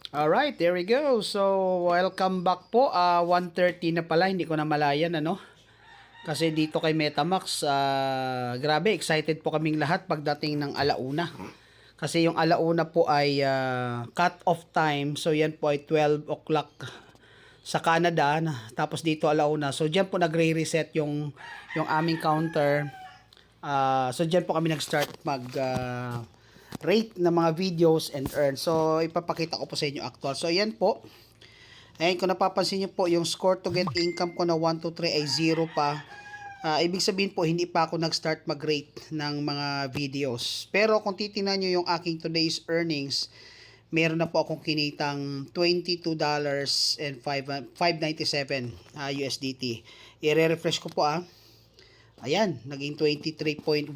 Alright, there we go. So, welcome back po. 1:30 na pala, hindi ko na malayan, ano? Kasi dito kay Metamax, grabe, excited po kaming lahat pagdating ng alauna. Kasi yung alauna po ay cut-off time. So, yan po ay 12 o'clock sa Canada. Tapos dito alauna. So, dyan po nagre-reset yung aming counter. So, dyan po kami nag-start rate ng mga videos and earn. So, ipapakita ko po sa inyo actual. So, ayan po. Ayan, kung napapansin nyo po, yung score to get income ko na 1, 2, 3 ay 0 pa. Ibig sabihin po, hindi pa ako nag-start mag-rate ng mga videos. Pero kung titingnan nyo yung aking today's earnings, meron na po akong kinitang $22 and 597 USDT. I-refresh ko po Ayan, naging 23.1.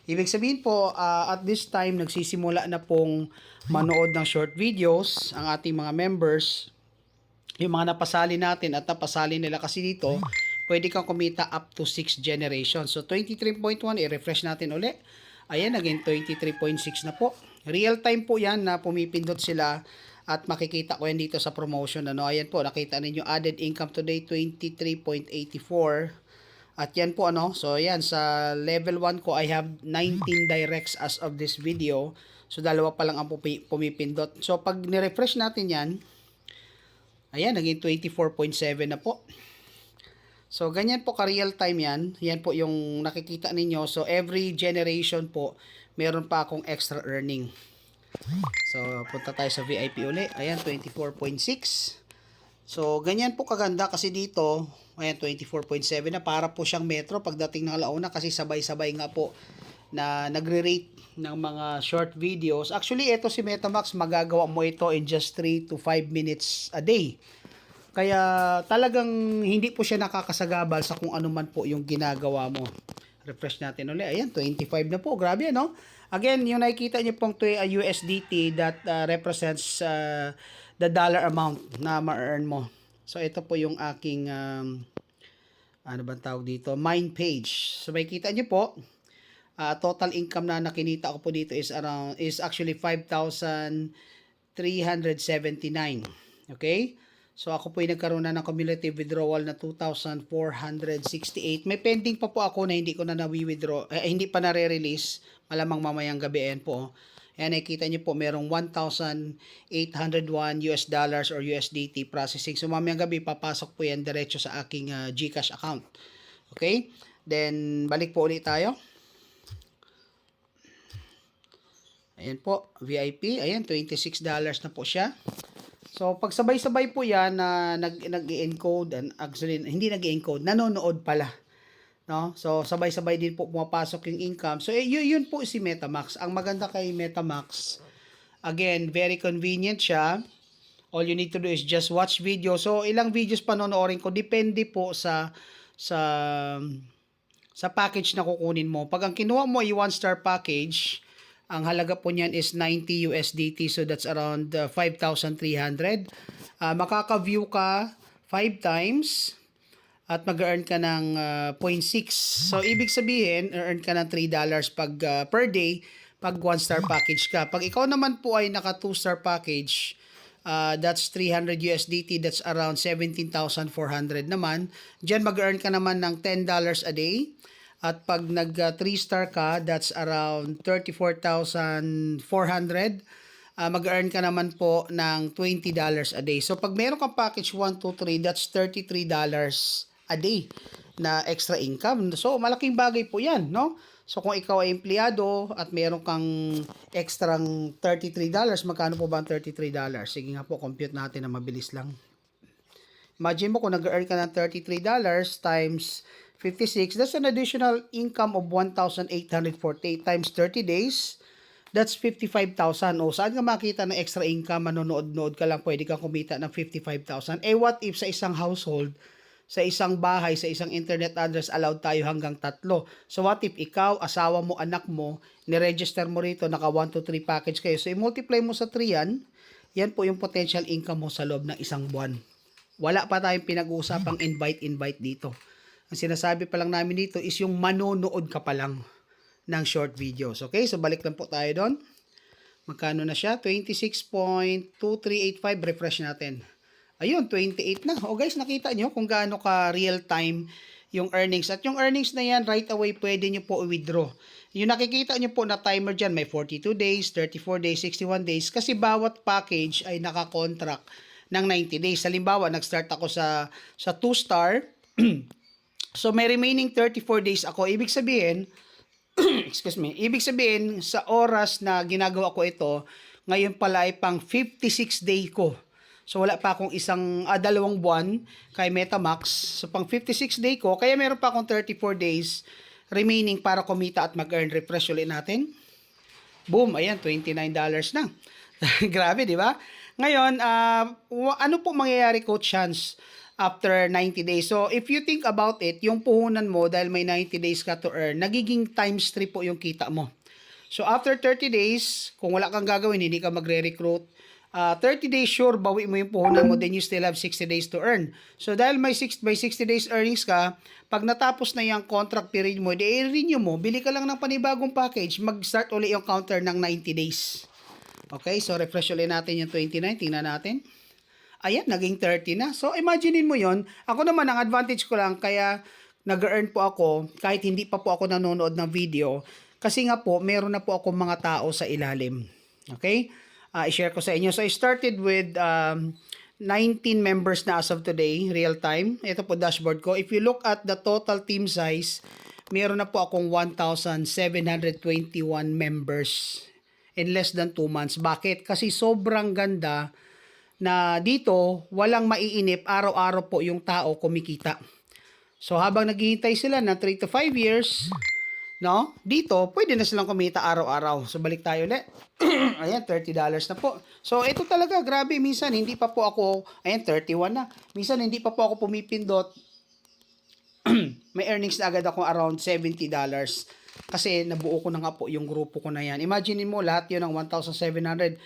Ibig sabihin po, at this time, nagsisimula na pong manood ng short videos ang ating mga members. Yung mga napasali natin at napasali nila kasi dito, pwede kang kumita up to 6 generations. So, 23.1, i-refresh natin uli. Ayan, naging 23.6 na po. Real time po yan na pumipindot sila at makikita ko yan dito sa promotion. Ayan po, nakita ninyo added income today, 23.84. At yan po so yan sa level 1 ko I have 19 directs as of this video. So dalawa pa lang ang pumipindot. So pag ni-refresh natin yan, ayan, naging 24.7 na po. So ganyan po ka real time yan. Yan po yung nakikita ninyo. So every generation po, meron pa akong extra earning. So punta tayo sa VIP uli. Ayan, 24.6. So, ganyan po kaganda kasi dito, ayan, 24.7 na, para po siyang metro pagdating ng alauna kasi sabay-sabay nga po na nagre-rate ng mga short videos. Actually, ito si Metamax, magagawa mo ito in just 3 to 5 minutes a day. Kaya talagang hindi po siya nakakasagabal sa kung ano man po yung ginagawa mo. Refresh natin ulit. Ayan, 25 na po. Grabe, no? Again, yung nakikita niyo pong USDT that represents the dollar amount na ma-earn mo. So, ito po yung aking, ano bang tawag dito? Mine page. So, makikita niyo po, total income na nakinita ko po dito is actually 5,379. Okay? So, ako po ay nagkaroon na ng cumulative withdrawal na 2,468. May pending pa po ako na hindi ko na na-withdraw, hindi pa na-re-release. Malamang mamayang gabi po. Ayan, nakikita nyo po, merong 1,801 US dollars or USDT processing. So, mamayang gabi, papasok po yan diretso sa aking GCash account. Okay? Then, balik po ulit tayo. Ayan po, VIP. Ayan, $26 na po siya. So, pag sabay-sabay po yan na nag-encode, actually, hindi nag-encode, nanonood pala. No? So, sabay-sabay din po pumapasok yung income. So, yun po si Metamax. Ang maganda kay Metamax, again, very convenient siya. All you need to do is just watch video. So, ilang videos panonoorin ko, depende po sa package na kukunin mo. Pag ang kinuha mo ay 1-star package, ang halaga po niyan is 90 USDT. So, that's around 5,300. Makaka-view ka 5 times at mag-earn ka ng 0.6. So, ibig sabihin, earn ka ng $3 per day pag 1-star package ka. Pag ikaw naman po ay naka 2-star package, that's 300 USDT, that's around 17,400 naman. Diyan mag-earn ka naman ng $10 a day. At pag nag 3-star ka, that's around 34,400. Mag-earn ka naman po ng $20 a day. So, pag meron kang package 1, 2, 3, that's $33 a day na extra income. So, malaking bagay po yan, no? So, kung ikaw ay empleyado at meron kang extrang $33, magkano po ba ang $33? Sige nga po, compute natin na mabilis lang. Imagine mo kung nag-earn ka ng $33 times 56, that's an additional income of 1,848 times 30 days. That's 55,000. O, saan ka makita ng extra income? Manonood-nood ka lang, pwede kang kumita ng 55,000. Eh, what if sa isang household, sa isang bahay, sa isang internet address, allowed tayo hanggang 3? So, what if ikaw, asawa mo, anak mo, niregister mo rito, naka 1, 2, 3 package kayo. So, i-multiply mo sa 3 yan po yung potential income mo sa loob ng isang buwan. Wala pa tayong pinag-uusapang invite dito. Ang sinasabi pa lang namin dito is yung manonood ka pa lang ng short videos. Okay? So, balik lang po tayo doon. Magkano na siya? 26.2385. Refresh natin. Ayun, 28 na. O guys, nakita nyo kung gaano ka real time yung earnings. At yung earnings na yan, right away, pwede nyo po i-withdraw. Yung nakikita nyo po na timer dyan, may 42 days, 34 days, 61 days. Kasi bawat package ay naka-contract ng 90 days. Halimbawa, nag-start ako sa 2-star. So, may remaining 34 days ako. Ibig sabihin, excuse me, ibig sabihin, sa oras na ginagawa ko ito, ngayon pala ay pang 56 day ko. So, wala pa akong dalawang buwan kay Metamax. So, pang 56 day ko, kaya meron pa akong 34 days remaining para kumita at mag-earn. Refresh ulit natin. Boom, ayan, $29 na. Grabe, di ba? Ngayon, ano po mangyayari, Coach Chance, after 90 days? So, if you think about it, yung puhunan mo, dahil may 90 days ka to earn, nagiging times 3 po yung kita mo. So, after 30 days, kung wala kang gagawin, hindi ka magre-recruit, 30 days sure, bawi mo yung puhunan mo, then you still have 60 days to earn. So, dahil may 60 days earnings ka, pag natapos na yung contract period mo, i-renew mo, bili ka lang ng panibagong package, mag-start ulit yung counter ng 90 days. Okay, so refresh ulit natin yung 29, tingnan natin. Ayan, naging 30 na. So, imaginein mo yon. Ako naman, ang advantage ko lang, kaya nag-earn po ako, kahit hindi pa po ako nanonood ng video, kasi nga po, meron na po ako mga tao sa ilalim. Okay? I-share ko sa inyo. So, I started with 19 members na as of today, real time. Ito po dashboard ko. If you look at the total team size, meron na po akong 1,721 members in less than 2 months. Bakit? Kasi sobrang ganda na dito, walang maiinip, araw-araw po yung tao kumikita. So, habang naghihintay sila na 3 to 5 years, no? Dito, pwede na silang kumita araw-araw. So, balik tayo ulit. Ayan, $30 na po. So, ito talaga, grabe. Minsan, hindi pa po ako, ayan, 31 na. Minsan, hindi pa po ako pumipindot. May earnings na agad ako around $70. Kasi, nabuo ko na nga po yung grupo ko na yan. Imagine mo, lahat yun ng 1,700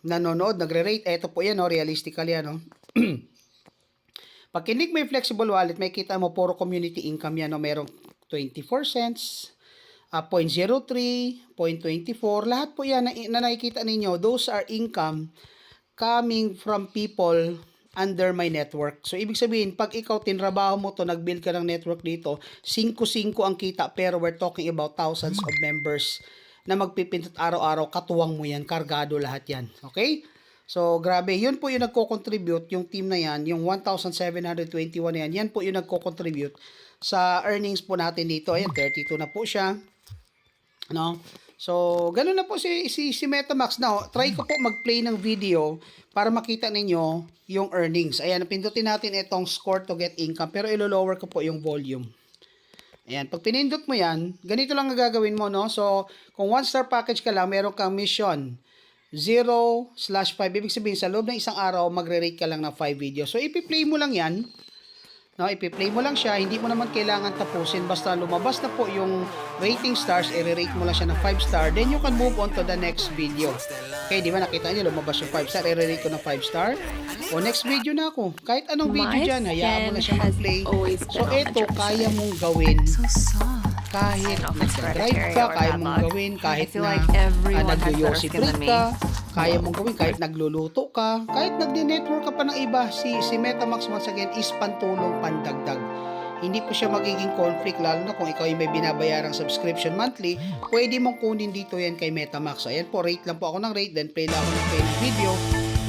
nanonood, nagre-rate. Ito po yan, no? Realistically, ano? Pag kinig mo yung flexible wallet, may kita mo puro community income yan. No? Merong 24 cents, 0.03, 0.24. Lahat po yan na nakikita ninyo, those are income coming from people under my network. So, ibig sabihin, pag ikaw tinrabaho mo to, nag-build ka ng network dito, 5-5 ang kita, pero we're talking about thousands of members na magpipindot araw-araw, katuwang mo yan, kargado lahat yan. Okay? So, grabe. Yun po yung nagko-contribute, yung team na yan, yung 1,721 na yan, yan po yung nagko-contribute sa earnings po natin dito. Ayan, 32 na po siya. No? So, ganun na po si Metamax. Now, try ko po mag-play ng video para makita ninyo yung earnings. Ayan, pindutin natin itong score to get income, pero ilo-lower ko po yung volume. Ayan, pag pinindot mo yan, ganito lang ang gagawin mo, no? So, kung 1-star package ka lang, meron kang mission 0/5. Ibig sabihin, sa loob ng isang araw, magre-rate ka lang ng 5 videos. So, ipi-play mo lang yan. No, ipi-play mo lang siya. Hindi mo naman kailangan tapusin. Basta lumabas na po yung rating stars, i-rate mo lang siya ng 5 star. Then, you can move on to the next video. Okay, di ba nakita niyo, lumabas yung 5 star, i-rate ko ng 5 star. O, next video na ako. Kahit anong video dyan, hayaan mo na siya mag-play. So, eto, kaya mong gawin. Kahit nag-drive ka, kaya mong gawin. Kahit na nag-yosi trip ka, kaya mong gawin. Kahit nagluluto ka, kahit nagdi-network ka pa ng iba. Si Metamax, once again, is pantulong, pandagdag. Hindi po siya magiging conflict, lalo na kung ikaw ay may binabayarang subscription monthly, pwede mong kunin dito yan kay Metamax. So, ayan po, rate lang po ako ng rate, then play lang ako ng play ng video.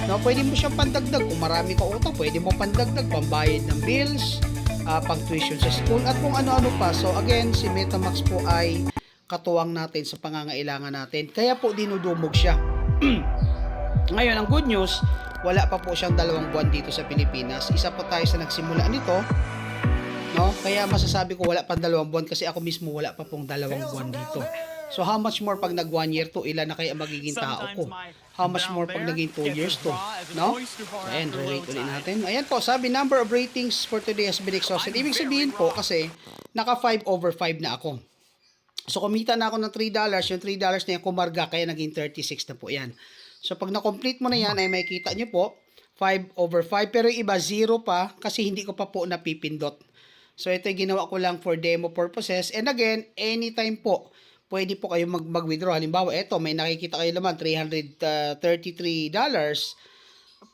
No, pwede mo siyang pandagdag. Kung marami ka utang, pwede mo pandagdag, pambayad ng bills, pang tuition sa school, at kung ano-ano pa. So, again, si Metamax po ay katuwang natin sa pangangailangan natin. Kaya po dinudumog siya. Ngayon, ang good news, wala pa po siyang 2 buwan dito sa Pilipinas. Isa po tayo sa nagsimula nito. No? Kaya masasabi ko wala pang 2 buwan kasi ako mismo wala pa pong 2 buwan dito. So, how much more pag nag 1 year to, ilan na kaya magiging tao ko? How much more pag naging 2 years to? No? Ayan, re-rate ulit natin. Ayan po, sabi, number of ratings for today has been exhausted. Ibig sabihin po, kasi, naka 5/5 na ako. So, kumita na ako ng $3. Yung $3 na yan, kumarga, kaya naging 36 na po yan. So, pag na-complete mo na yan, ay makikita nyo po, 5/5. Pero yung iba, 0 pa, kasi hindi ko pa po napipindot. So, ito yung ginawa ko lang for demo purposes. And again, anytime po, pwede po kayo mag-withdraw. Halimbawa, eto, may nakikita kayo naman, $333.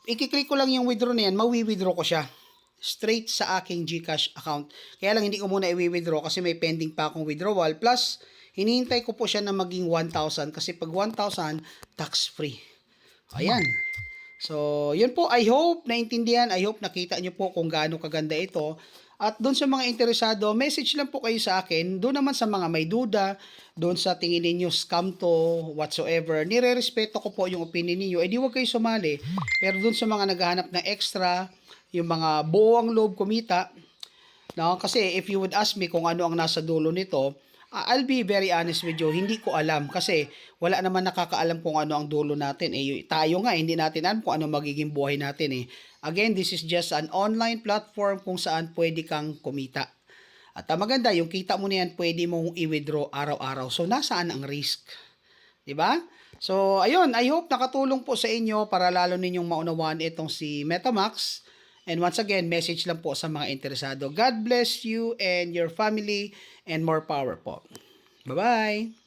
I-click ko lang yung withdraw na yan, mawi-withdraw ko siya straight sa aking GCash account. Kaya lang hindi ko muna i-withdraw kasi may pending pa akong withdrawal. Plus, hinihintay ko po siya na maging 1,000 kasi pag 1,000, tax-free. Ayan. So, yun po. I hope naintindihan. I hope nakita nyo po kung gaano kaganda ito. At doon sa mga interesado, message lang po kayo sa akin. Doon naman sa mga may duda, doon sa tingin ninyo scam to, whatsoever, nire-respeto ko po yung opinion niyo. Eh di wag kayo sumali. Pero doon sa mga naghahanap ng extra, yung mga buo ang loob kumita, no? Kasi if you would ask me kung ano ang nasa dulo nito, I'll be very honest with you, hindi ko alam kasi wala naman nakakaalam kung ano ang dulo natin. Eh, tayo nga, hindi natin alam kung ano magiging buhay natin eh. Again, this is just an online platform kung saan pwede kang kumita. At maganda, yung kita mo na yan, pwede mong i-withdraw araw-araw. So, nasaan ang risk? 'Di ba? So, ayun, I hope nakatulong po sa inyo para lalo ninyong maunawaan itong si MetaMask. And once again, message lang po sa mga interesado. God bless you and your family and more power po. Bye-bye!